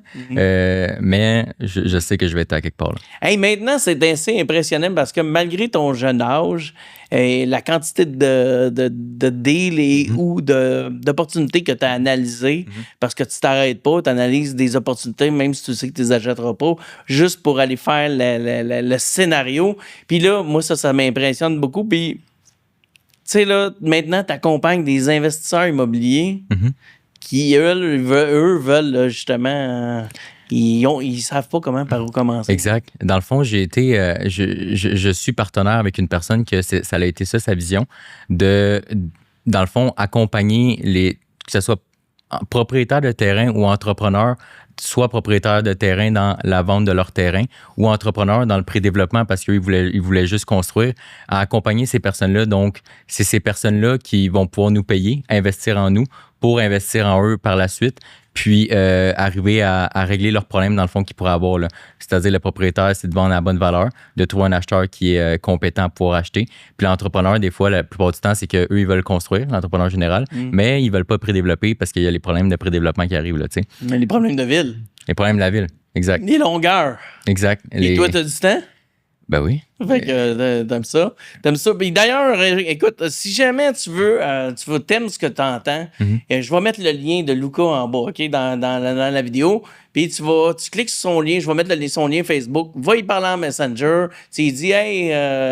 Mais je sais que je vais être à quelque part. Là. Hey, maintenant, c'est assez impressionnant parce que malgré ton jeune âge, la quantité de deals et ou d'opportunités que tu as analysées parce que tu t'arrêtes pas, tu analyses des opportunités même si tu sais que tu les achèteras pas, juste pour aller faire le scénario. Puis là, moi, ça m'impressionne beaucoup. Puis, tu sais, là, maintenant, tu accompagnes des investisseurs immobiliers qui, eux veulent là, justement... Ils savent pas par où commencer. Exact. Dans le fond, j'ai été, je suis partenaire avec une personne que ça a été ça, sa vision, de, dans le fond, accompagner que ce soit propriétaires de terrain ou entrepreneurs, soit propriétaires de terrain dans la vente de leur terrain ou entrepreneurs dans le pré-développement parce qu'ils voulaient juste construire, à accompagner ces personnes-là. Donc, c'est ces personnes-là qui vont pouvoir nous payer, investir en nous pour investir en eux par la suite, puis arriver à régler leurs problèmes dans le fond qu'ils pourraient avoir. Là. C'est-à-dire, le propriétaire, c'est de vendre à la bonne valeur, de trouver un acheteur qui est compétent pour acheter. Puis l'entrepreneur, des fois, la plupart du temps, c'est qu'eux, ils veulent construire, l'entrepreneur général, mais ils veulent pas prédévelopper parce qu'il y a les problèmes de prédéveloppement qui arrivent. Là, mais les problèmes de ville. Les problèmes de la ville, exact. Les longueurs. Exact. Et toi, tu as du temps? Ben oui. Fait que t'aimes ça. Puis d'ailleurs, écoute, si jamais tu t'aimes ce que tu entends, je vais mettre le lien de Luca en bas, OK, dans la vidéo. Puis tu cliques sur son lien, je vais mettre son lien Facebook, va y parler en Messenger. Tu dis, hey,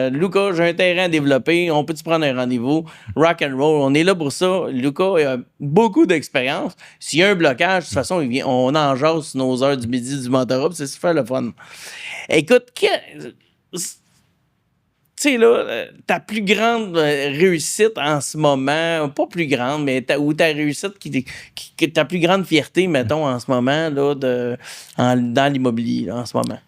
Luca, j'ai un terrain à développer, on peut-tu prendre un rendez-vous? Rock and roll, on est là pour ça. Luca a beaucoup d'expérience. S'il y a un blocage, de toute façon, on en jase sur nos heures du midi du mentorat, puis c'est super le fun. Écoute, tu sais, là, ta plus grande réussite en ce moment, pas plus grande, mais ta réussite ta plus grande fierté, mettons, en ce moment, là, dans l'immobilier, là, en ce moment.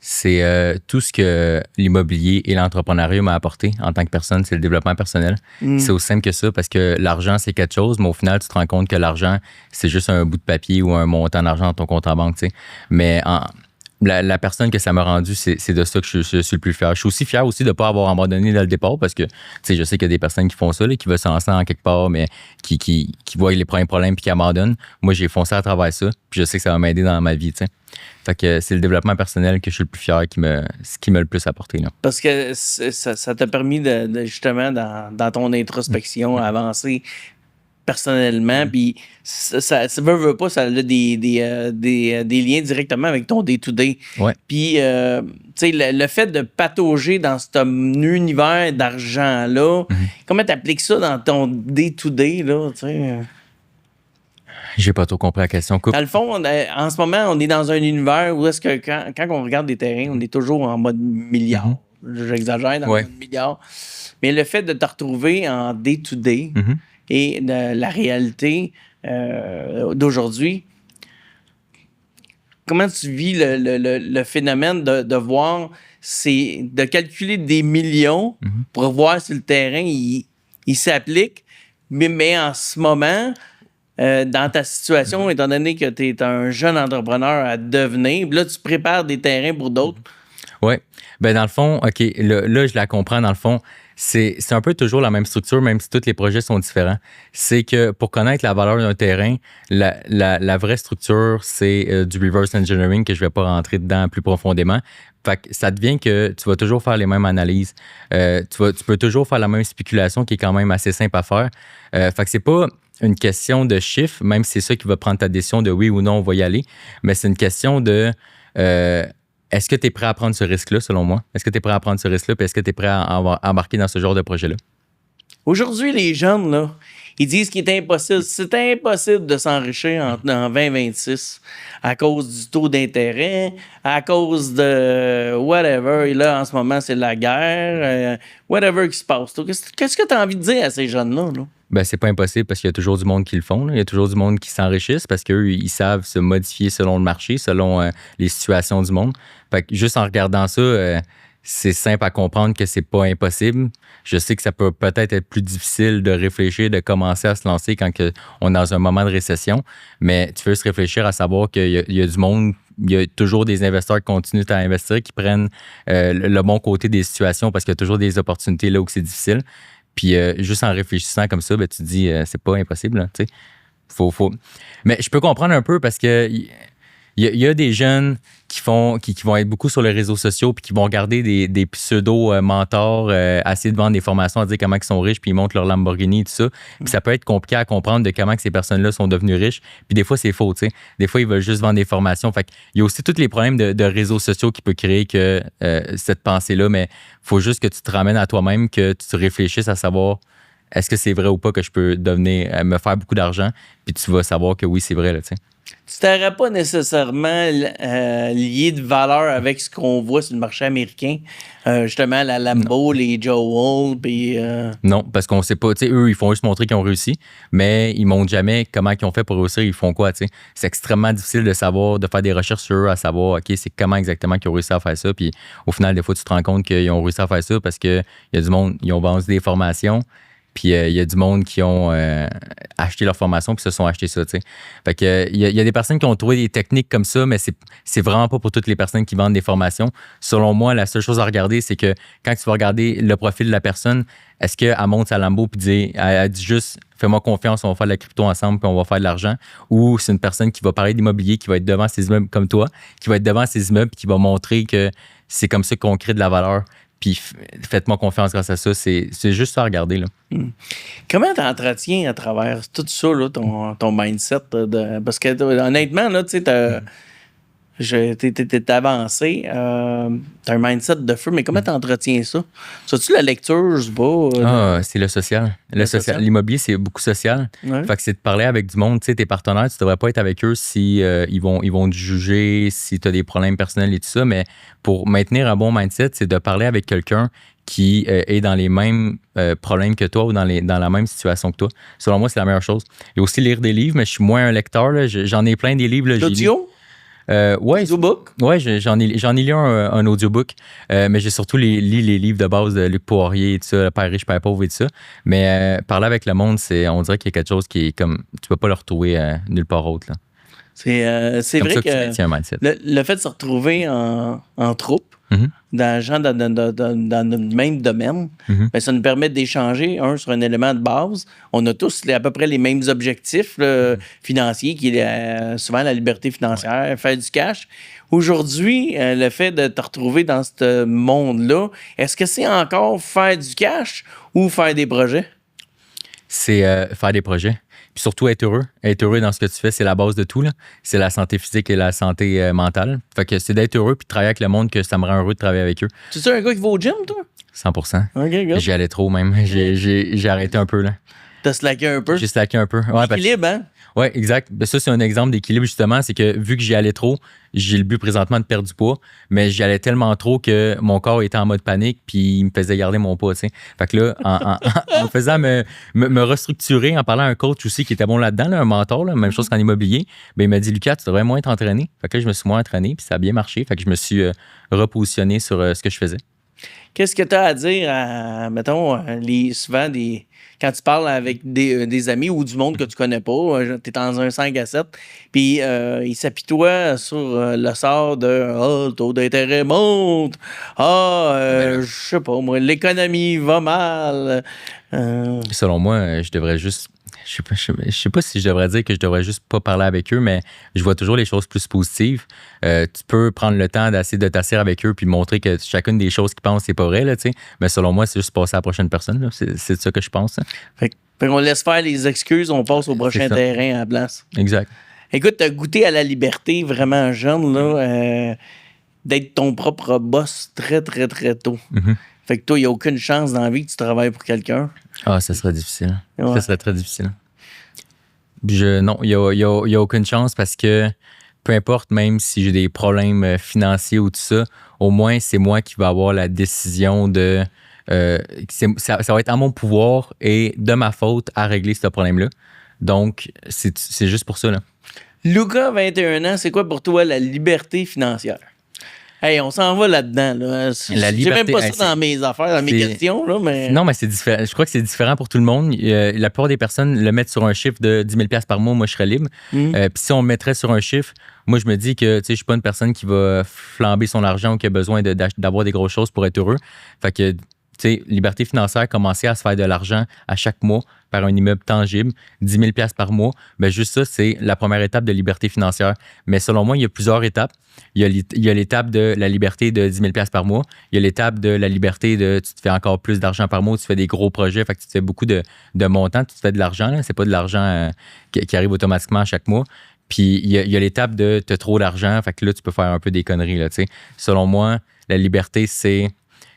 C'est tout ce que l'immobilier et l'entrepreneuriat m'a apporté en tant que personne, c'est le développement personnel. C'est aussi simple que ça parce que l'argent, c'est quelque chose, mais au final, tu te rends compte que l'argent, c'est juste un bout de papier ou un montant d'argent dans ton compte en banque, tu sais. Mais la personne que ça m'a rendu, c'est de ça que je suis le plus fier. Je suis aussi fier aussi de ne pas avoir abandonné dès le départ parce que je sais qu'il y a des personnes qui font ça, là, qui veulent se lancer en quelque part, mais qui voient les premiers problèmes puis qui abandonnent. Moi, j'ai foncé à travers ça, puis je sais que ça va m'aider dans ma vie. T'sais. Fait que c'est le développement personnel que je suis le plus fier, ce qui m'a le plus apporté. Là. Parce que ça t'a permis de justement, dans ton introspection, avancer personnellement, puis ça veut pas, ça a des liens directement avec ton day-to-day. Ouais. Puis, tu sais, le fait de patauger dans cet univers d'argent-là, comment t'appliques ça dans ton day-to-day, là, tu sais? J'ai pas trop compris la question. Coupe. Dans le fond, en ce moment, on est dans un univers où est-ce que quand on regarde des terrains, on est toujours en mode milliard. J'exagère, dans le mode milliard. Mais le fait de te retrouver en day-to-day, et de la réalité d'aujourd'hui. Comment tu vis le phénomène de voir, de calculer des millions pour voir si le terrain il s'applique, mais en ce moment, dans ta situation, étant donné que tu es un jeune entrepreneur à devenir, là, tu prépares des terrains pour d'autres. Oui. Ben dans le fond, OK, là, je la comprends. Dans le fond, c'est un peu toujours la même structure, même si tous les projets sont différents. C'est que pour connaître la valeur d'un terrain, la vraie structure, c'est du reverse engineering que je ne vais pas rentrer dedans plus profondément. Fait que ça devient que tu vas toujours faire les mêmes analyses. Tu peux toujours faire la même spéculation qui est quand même assez simple à faire. Fait que c'est pas une question de chiffres, même si c'est ça qui va prendre ta décision de oui ou non, on va y aller. Mais c'est une question de... est-ce que tu es prêt à prendre ce risque-là, selon moi? Est-ce que tu es prêt à prendre ce risque-là? Puis est-ce que tu es prêt à embarquer dans ce genre de projet-là? Aujourd'hui, les jeunes, là, ils disent qu'il est impossible. C'est impossible de s'enrichir en 2026 à cause du taux d'intérêt, à cause de whatever. Et là, en ce moment, c'est la guerre, whatever qui se passe. Qu'est-ce que tu as envie de dire à ces jeunes-là? Là? Ben, c'est pas impossible parce qu'il y a toujours du monde qui le font. Là. Il y a toujours du monde qui s'enrichissent parce qu'eux, ils savent se modifier selon le marché, selon les situations du monde. Fait que juste en regardant ça, c'est simple à comprendre que c'est pas impossible. Je sais que ça peut peut-être être plus difficile de réfléchir, de commencer à se lancer quand on est dans un moment de récession, mais tu veux se réfléchir à savoir qu'il y a du monde, il y a toujours des investisseurs qui continuent à investir, qui prennent le bon côté des situations parce qu'il y a toujours des opportunités là où c'est difficile. Puis juste en réfléchissant comme ça, ben, tu te dis, c'est pas impossible. Tu sais. Faut... Mais je peux comprendre un peu parce que... Il y a des jeunes qui vont être beaucoup sur les réseaux sociaux puis qui vont regarder des pseudo-mentors essayer de vendre des formations, à dire comment ils sont riches puis ils montrent leur Lamborghini et tout ça. Puis ça peut être compliqué à comprendre de comment que ces personnes-là sont devenues riches. Puis des fois, c'est faux, tu sais. Des fois, ils veulent juste vendre des formations. Fait qu'il y a aussi tous les problèmes de réseaux sociaux qui peuvent créer que cette pensée-là, mais il faut juste que tu te ramènes à toi-même, que tu réfléchisses à savoir est-ce que c'est vrai ou pas que je peux devenir, me faire beaucoup d'argent, puis tu vas savoir que oui, c'est vrai, là, tu sais. Tu t'aurais pas nécessairement lié de valeur avec ce qu'on voit sur le marché américain. Justement, la Lambo, les Joe Wall, puis... Non, parce qu'on sait pas, tu sais, eux, ils font juste montrer qu'ils ont réussi, mais ils montrent jamais comment ils ont fait pour réussir, ils font quoi, tu sais. C'est extrêmement difficile de savoir, de faire des recherches sur eux, à savoir, OK, c'est comment exactement qu'ils ont réussi à faire ça, puis au final, des fois, tu te rends compte qu'ils ont réussi à faire ça parce qu'il y a du monde, ils ont vendu des formations, puis il y a du monde qui ont acheté leur formation puis se sont achetés ça, tu sais. Fait que il y a des personnes qui ont trouvé des techniques comme ça, mais c'est vraiment pas pour toutes les personnes qui vendent des formations. Selon moi, la seule chose à regarder, c'est que quand tu vas regarder le profil de la personne, est-ce qu'elle monte sa Lambo puis elle dit juste « Fais-moi confiance, on va faire de la crypto ensemble puis on va faire de l'argent » ou c'est une personne qui va parler d'immobilier, qui va être devant ses immeubles comme toi, qui va être devant ses immeubles puis qui va montrer que c'est comme ça qu'on crée de la valeur. Puis faites-moi confiance grâce à ça. C'est juste ça à regarder, là. Comment tu entretiens à travers tout ça, là, ton mindset? Parce que honnêtement, là, tu sais, t'es avancé. T'as un mindset de feu, mais comment tu entretiens ça? Ça-tu la lecture, je sais pas? C'est le social. Le social. L'immobilier, c'est beaucoup social. Ouais. Fait que c'est de parler avec du monde. Tu sais, tes partenaires, tu devrais pas être avec eux si ils vont te juger, si tu as des problèmes personnels et tout ça. Mais pour maintenir un bon mindset, c'est de parler avec quelqu'un qui est dans les mêmes problèmes que toi ou dans la même situation que toi. Selon moi, c'est la meilleure chose. Il y a aussi lire des livres, mais je suis moins un lecteur, là. J'en ai plein des livres. Là, L'audio? Ouais, Audiobook? Ouais, j'en ai lu un audiobook, mais j'ai surtout lu les livres de base de Luc Poirier et tout ça, Père riche, Père pauvre et tout ça. Mais parler avec le monde, on dirait qu'il y a quelque chose qui est comme, tu peux pas le retrouver nulle part autre, là. C'est comme vrai ça que tu maintiens un mindset. Le fait de se retrouver en troupe, dans le même domaine, ben, ça nous permet d'échanger, sur un élément de base. On a tous à peu près les mêmes objectifs là, financiers, qui est souvent la liberté financière, faire du cash. Aujourd'hui, le fait de te retrouver dans ce monde-là, est-ce que c'est encore faire du cash ou faire des projets? C'est faire des projets. Puis surtout être heureux. Être heureux dans ce que tu fais, c'est la base de tout, là. C'est la santé physique et la santé mentale. Fait que c'est d'être heureux puis de travailler avec le monde que ça me rend heureux de travailler avec eux. Tu es un gars qui va au gym, toi? 100%. OK, good. J'y allais trop même. J'ai arrêté un peu, là. T'as slacké un peu? J'ai slacké un peu. Ouais, Équilibre, hein? Oui, exact. Ben, ça, c'est un exemple d'équilibre, justement. C'est que vu que j'y allais trop, j'ai le but présentement de perdre du poids, mais j'y allais tellement trop que mon corps était en mode panique puis il me faisait garder mon poids, tu sais. Fait que là, en faisant me restructurer, en parlant à un coach aussi qui était bon là-dedans, là, un mentor, là, même chose qu'en immobilier, ben, il m'a dit, Lucas, tu devrais moins t'entraîner. Fait que là, je me suis moins entraîné puis ça a bien marché. Fait que je me suis repositionné sur ce que je faisais. Qu'est-ce que tu as à dire à, mettons, souvent quand tu parles avec des amis ou du monde que tu connais pas, tu es dans un 5 à 7, puis ils s'apitoient sur le sort de le taux d'intérêt monte, je sais pas, moi, l'économie va mal. Selon moi, je devrais juste. Je sais pas si je devrais dire que je devrais juste pas parler avec eux, mais je vois toujours les choses plus positives. Tu peux prendre le temps d'essayer de t'asseoir avec eux puis montrer que chacune des choses qu'ils pensent, c'est pas vrai, là, tu sais. Mais selon moi, c'est juste passer à la prochaine personne, là. C'est ça que je pense, hein. Fait qu'on laisse faire les excuses, on passe au prochain terrain à la place. Exact. Écoute, t'as goûté à la liberté vraiment jeune, là, d'être ton propre boss très, très, très tôt. Fait que toi, il n'y a aucune chance dans la vie que tu travailles pour quelqu'un. Ah, ça serait difficile. Ouais. Ça serait très difficile. Non, il y a aucune chance parce que peu importe, même si j'ai des problèmes financiers ou tout ça, au moins, c'est moi qui vais avoir la décision de... ça va être à mon pouvoir et de ma faute à régler ce problème-là. Donc, c'est juste pour ça, là. Lucas, 21 ans, c'est quoi pour toi la liberté financière? Hey, on s'en va là-dedans. Là. La J'ai même liberté, pas ça dans mes affaires, dans mes questions. Là, mais... Non, mais c'est différent. Je crois que c'est différent pour tout le monde. La plupart des personnes le mettent sur un chiffre de 10 000 $ par mois, moi, je serais libre. Puis si on le mettrait sur un chiffre, moi, je me dis que je suis pas une personne qui va flamber son argent ou qui a besoin d'avoir des grosses choses pour être heureux. Fait que Tu sais, liberté financière, commencer à se faire de l'argent à chaque mois par un immeuble tangible, 10 000 $ par mois, bien juste ça, c'est la première étape de liberté financière. Mais selon moi, il y a plusieurs étapes. Il y a l'étape de la liberté de 10 000 $ par mois. Il y a l'étape de la liberté de tu te fais encore plus d'argent par mois, tu fais des gros projets, fait que tu te fais beaucoup de montants, tu te fais de l'argent. Là. C'est pas de l'argent qui arrive automatiquement à chaque mois. Puis il y a l'étape de tu as trop d'argent, fait que là, tu peux faire un peu des conneries. Là, t'sais. Selon moi, la liberté, c'est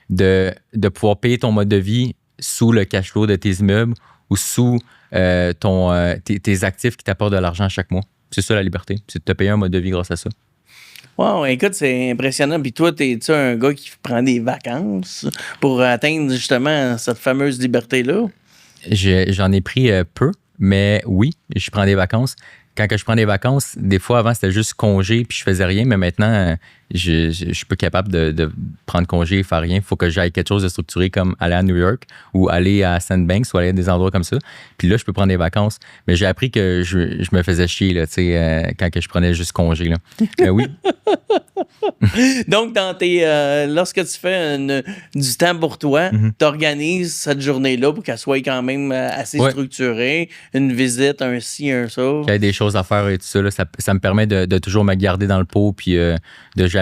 de pouvoir payer ton mode de vie sous le cash flow de tes immeubles ou sous tes actifs qui t'apportent de l'argent chaque mois. C'est ça la liberté. C'est de te payer un mode de vie grâce à ça. Wow, écoute, c'est impressionnant. Puis toi, t'es-tu un gars qui prend des vacances pour atteindre justement cette fameuse liberté-là? J'en ai pris peu, mais oui, je prends des vacances. Quand que je prends des vacances, des fois, avant, c'était juste congé puis je faisais rien, mais maintenant, je suis pas capable de prendre congé et faire rien. Il faut que j'aille quelque chose de structuré comme aller à New York ou aller à Sandbanks ou aller à des endroits comme ça. Puis là, je peux prendre des vacances. Mais j'ai appris que je me faisais chier là, quand que je prenais juste congé. Là. Mais oui. Donc, lorsque tu fais du temps pour toi, tu organises cette journée-là pour qu'elle soit quand même assez structurée. Une visite, un ci, un ça. Qu'il y ait des choses à faire et tout ça. Là, ça me permet de toujours me garder dans le pot puis de jamais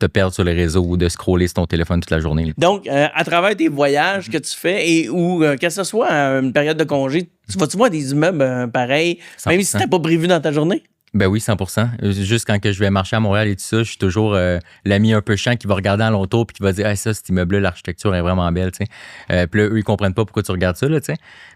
te perdre sur les réseaux ou de scroller sur ton téléphone toute la journée. Là. Donc, à travers tes voyages que tu fais et ou que ce soit à une période de congé, tu vas-tu voir des immeubles pareils, 100%. Même si tu n'as pas prévu dans ta journée? Ben oui, 100%. Juste quand que je vais marcher à Montréal et tout ça, je suis toujours l'ami un peu chiant qui va regarder à l'entour puis qui va dire hey, ça, cet immeuble-là, l'architecture est vraiment belle. Puis là, eux, ils comprennent pas pourquoi tu regardes ça. Là,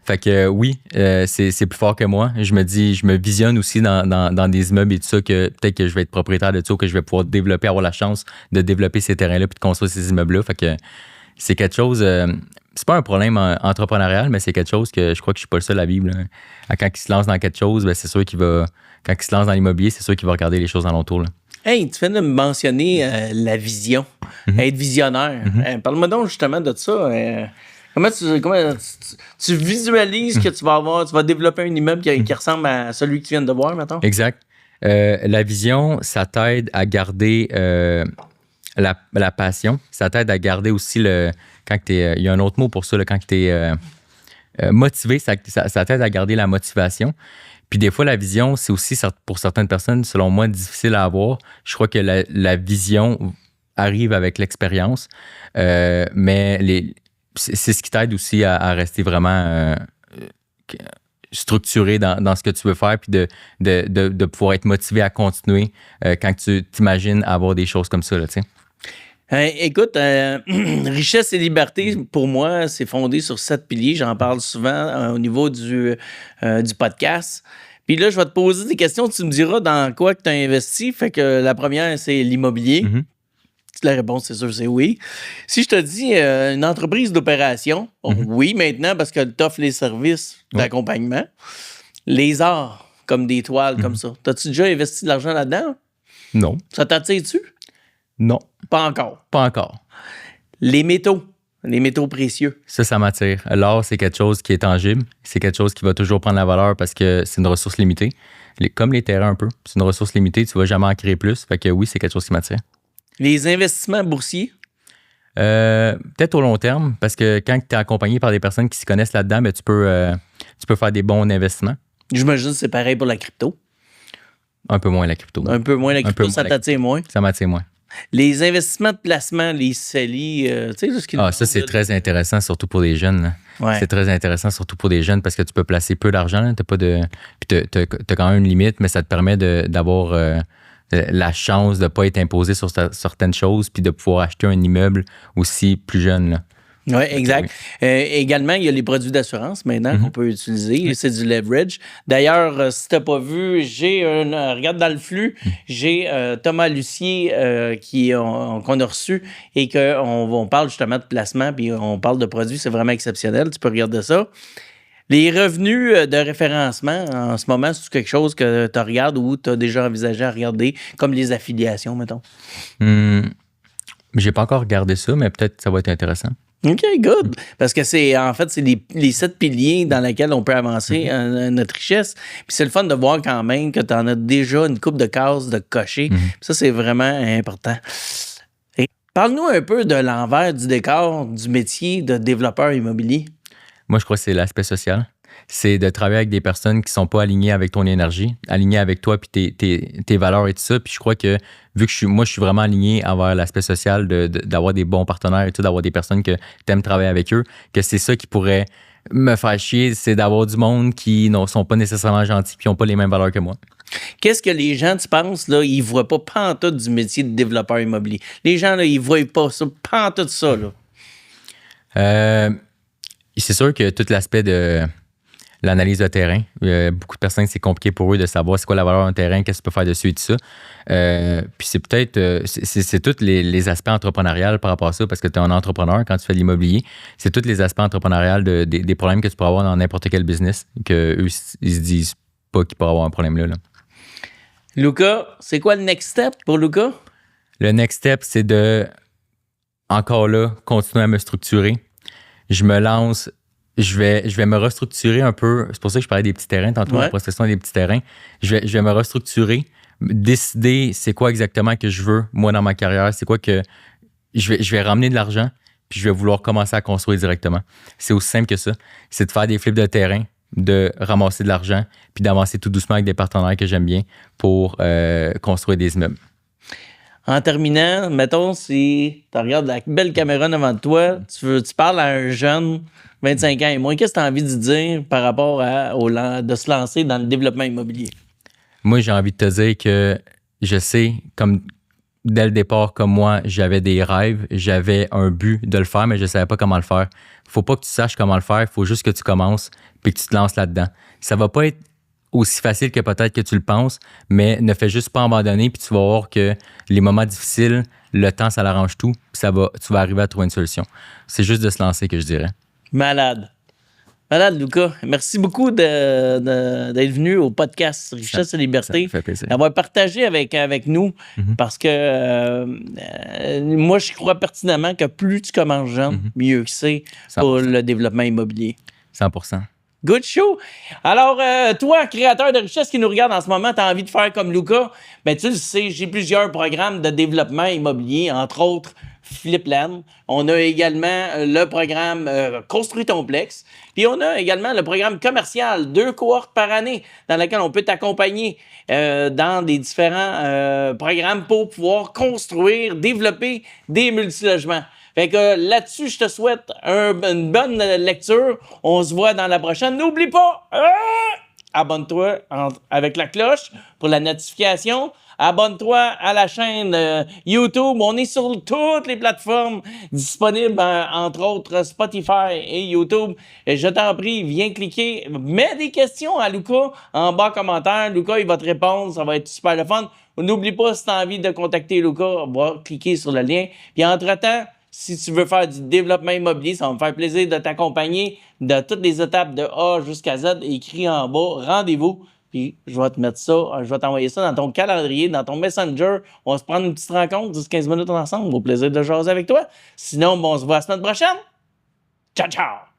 fait que oui, c'est plus fort que moi. Je me visionne aussi dans des immeubles et tout ça que peut-être que je vais être propriétaire de ça ou que je vais pouvoir développer, avoir la chance de développer ces terrains-là puis de construire ces immeubles-là. Fait que c'est quelque chose. C'est pas un problème entrepreneurial, mais c'est quelque chose que je crois que je suis pas le seul à vivre. Là. Quand il se lance dans quelque chose, ben c'est sûr qu'il va. Quand il se lance dans l'immobilier, c'est sûr qu'il va regarder les choses alentour. Là. Hey, tu viens de me mentionner la vision, être visionnaire. Parle-moi donc justement de ça. Comment tu visualises que tu vas développer un immeuble qui ressemble à celui que tu viens de voir, mettons? Exact. La vision, ça t'aide à garder la passion. Ça t'aide à garder aussi quand t'es. Il y a un autre mot pour ça, là, quand tu es motivé, ça t'aide à garder la motivation. Puis des fois, la vision, c'est aussi, pour certaines personnes, selon moi, difficile à avoir. Je crois que la vision arrive avec l'expérience, mais c'est ce qui t'aide aussi à rester vraiment structuré dans ce que tu veux faire, puis de pouvoir être motivé à continuer quand tu t'imagines avoir des choses comme ça, là, tu sais. Écoute, richesse et liberté, pour moi, c'est fondé sur 7 piliers. J'en parle souvent au niveau du podcast. Puis là, je vais te poser des questions. Tu me diras dans quoi que tu as investi. Fait que la première, c'est l'immobilier. La réponse, c'est sûr, c'est oui. Si je te dis une entreprise d'opération, oui, maintenant, parce que tu offres les services d'accompagnement. Les arts, comme des toiles, comme ça. T'as-tu déjà investi de l'argent là-dedans? Non. Ça t'attire-tu? Non. Pas encore. Pas encore. Les métaux précieux. Ça m'attire. L'or, c'est quelque chose qui est tangible. C'est quelque chose qui va toujours prendre la valeur parce que c'est une ressource limitée. Comme les terrains un peu. C'est une ressource limitée, tu vas jamais en créer plus. Fait que oui, c'est quelque chose qui m'attire. Les investissements boursiers? Peut-être au long terme, parce que quand tu es accompagné par des personnes qui s'y connaissent là-dedans, ben, tu peux faire des bons investissements. J'imagine que c'est pareil pour la crypto. Un peu moins la crypto. Un peu moins la crypto, ça t'attire moins? Ça m'attire moins. Les investissements de placement, les CELI, tu sais, ce qu'ils ça, c'est très intéressant, surtout pour les jeunes. Ouais. C'est très intéressant, surtout pour des jeunes, parce que tu peux placer peu d'argent. Tu as quand même une limite, mais ça te permet d'avoir la chance de ne pas être imposé sur certaines choses puis de pouvoir acheter un immeuble aussi plus jeune. Là. Oui, exact. Oui. Également, il y a les produits d'assurance maintenant qu'on peut utiliser. C'est du leverage. D'ailleurs, si tu n'as pas vu, regarde dans le flux, j'ai Thomas Lucier qu'on a reçu et qu'on parle justement de placement puis on parle de produits. C'est vraiment exceptionnel. Tu peux regarder ça. Les revenus de référencement, en ce moment, c'est quelque chose que tu regardes ou tu as déjà envisagé à regarder, comme les affiliations, mettons? J'ai pas encore regardé ça, mais peut-être que ça va être intéressant. OK, good. Parce que c'est les 7 piliers dans lesquels on peut avancer notre richesse. Puis c'est le fun de voir quand même que tu en as déjà une coupe de cases de cocher. Ça, c'est vraiment important. Parle-nous un peu de l'envers du décor du métier de développeur immobilier. Moi, je crois que c'est l'aspect social. C'est de travailler avec des personnes qui sont pas alignées avec ton énergie, alignées avec toi puis tes valeurs et tout ça. Puis je crois que vu que je suis vraiment aligné envers l'aspect social, d'avoir des bons partenaires et tout, d'avoir des personnes que tu aimes travailler avec eux, que c'est ça qui pourrait me faire chier, c'est d'avoir du monde qui ne sont pas nécessairement gentils puis n'ont pas les mêmes valeurs que moi. Qu'est-ce que les gens, tu penses, là, ils voient pas pantoute du métier de développeur immobilier? Les gens, là, ils voient pas ça, pantoute ça, là. C'est sûr que tout l'aspect de l'analyse de terrain, beaucoup de personnes, c'est compliqué pour eux de savoir c'est quoi la valeur d'un terrain, qu'est-ce que tu peux faire dessus et tout ça. Puis c'est peut-être, c'est tous les aspects entrepreneuriaux par rapport à ça, parce que tu es un entrepreneur quand tu fais de l'immobilier. C'est tous les aspects entrepreneuriaux des problèmes que tu peux avoir dans n'importe quel business, qu'eux, ils se disent pas qu'ils peuvent avoir un problème là. Luca, c'est quoi le next step pour Luca? Le next step, c'est de, encore là, continuer à me structurer. Je me lance, je vais me restructurer un peu. C'est pour ça que je parlais des petits terrains tantôt, la prospection des petits terrains. Je vais me restructurer, décider c'est quoi exactement que je veux, moi, dans ma carrière. C'est quoi que je vais ramener de l'argent, puis je vais vouloir commencer à construire directement. C'est aussi simple que ça. C'est de faire des flips de terrain, de ramasser de l'argent, puis d'avancer tout doucement avec des partenaires que j'aime bien pour construire des immeubles. En terminant, mettons, si tu regardes la belle caméra devant toi, tu parles à un jeune, 25 ans et moins, qu'est-ce que tu as envie de dire par rapport de se lancer dans le développement immobilier? Moi, j'ai envie de te dire que je sais, comme dès le départ, comme moi, j'avais des rêves, j'avais un but de le faire, mais je ne savais pas comment le faire. Faut pas que tu saches comment le faire, il faut juste que tu commences puis que tu te lances là-dedans. Ça va pas être aussi facile que peut-être que tu le penses, mais ne fais juste pas abandonner, puis tu vas voir que les moments difficiles, le temps, ça l'arrange tout, puis tu vas arriver à trouver une solution. C'est juste de se lancer que je dirais. Malade. Malade, Luca. Merci beaucoup d'être venu au podcast Richesse et Liberté. Ça me fait plaisir. D'avoir partagé avec nous, parce que moi, je crois pertinemment que plus tu commences jeune, mieux que c'est pour 100%. le développement immobilier. 100%. Good show! Alors, toi, créateur de richesse qui nous regarde en ce moment, tu as envie de faire comme Luca, ben tu le sais, j'ai plusieurs programmes de développement immobilier, entre autres Flipland. On a également le programme Construis ton Plex. Puis on a également le programme commercial, 2 cohortes par année, dans lequel on peut t'accompagner dans des différents programmes pour pouvoir construire, développer des multilogements. Fait que là-dessus, je te souhaite une bonne lecture. On se voit dans la prochaine. N'oublie pas, abonne-toi avec la cloche pour la notification. Abonne-toi à la chaîne YouTube. On est sur toutes les plateformes disponibles, entre autres Spotify et YouTube. Et je t'en prie, viens cliquer. Mets des questions à Luca en bas commentaire. Luca, il va te répondre. Ça va être super le fun. N'oublie pas, si tu as envie de contacter Luca, va cliquer sur le lien. Puis entre-temps, si tu veux faire du développement immobilier, ça va me faire plaisir de t'accompagner de toutes les étapes de A jusqu'à Z, écrit en bas, rendez-vous. Puis je vais te mettre ça, je vais t'envoyer ça dans ton calendrier, dans ton Messenger. On va se prendre une petite rencontre, 10-15 minutes ensemble. Au plaisir de jaser avec toi. Sinon, on se voit la semaine prochaine. Ciao, ciao!